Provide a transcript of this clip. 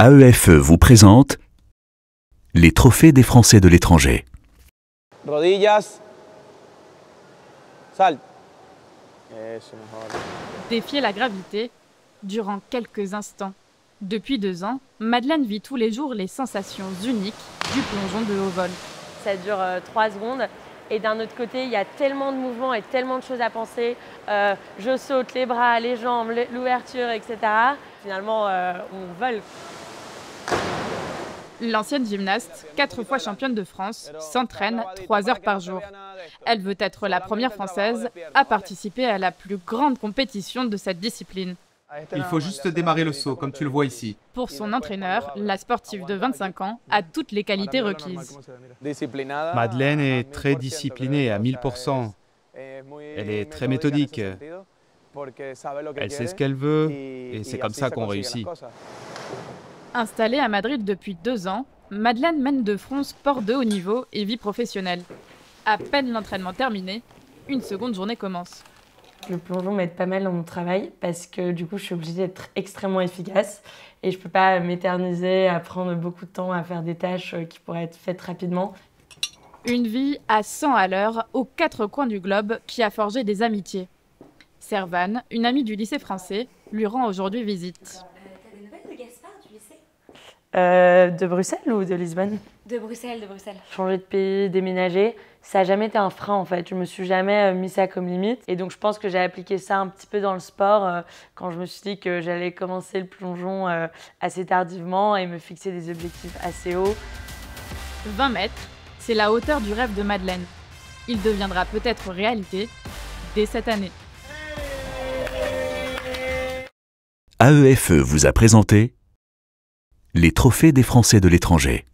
AEFE vous présente les trophées des Français de l'étranger. Rodillas, salte. Eso, mejor. Défier la gravité durant quelques instants. Depuis 2 ans, Madeleine vit tous les jours les sensations uniques du plongeon de haut vol. Ça dure 3 secondes. Et d'un autre côté, il y a tellement de mouvements et tellement de choses à penser. Je saute, les bras, les jambes, l'ouverture, etc. Finalement, on vole. L'ancienne gymnaste, 4 fois championne de France, s'entraîne 3 heures par jour. Elle veut être la première Française à participer à la plus grande compétition de cette discipline. Il faut juste démarrer le saut, comme tu le vois ici. Pour son entraîneur, la sportive de 25 ans a toutes les qualités requises. Madeleine est très disciplinée à 1000%. Elle est très méthodique. Elle sait ce qu'elle veut et c'est comme ça qu'on réussit. Installée à Madrid depuis 2 ans, Madeleine mène de front sport de haut niveau et vie professionnelle. À peine l'entraînement terminé, une seconde journée commence. Le plongeon m'aide pas mal dans mon travail parce que du coup je suis obligée d'être extrêmement efficace et je peux pas m'éterniser à prendre beaucoup de temps à faire des tâches qui pourraient être faites rapidement. Une vie à 100 à l'heure aux 4 coins du globe qui a forgé des amitiés. Servane, une amie du lycée français, lui rend aujourd'hui visite. T'as des nouvelles de Gaspard du lycée? De Bruxelles ou de Lisbonne? De Bruxelles, de Bruxelles. Changer de pays, déménager, ça n'a jamais été un frein en fait. Je me suis jamais mis ça comme limite. Et donc je pense que j'ai appliqué ça un petit peu dans le sport quand je me suis dit que j'allais commencer le plongeon assez tardivement et me fixer des objectifs assez hauts. 20 mètres, c'est la hauteur du rêve de Madeleine. Il deviendra peut-être réalité dès cette année. AEFE vous a présenté les trophées des Français de l'étranger.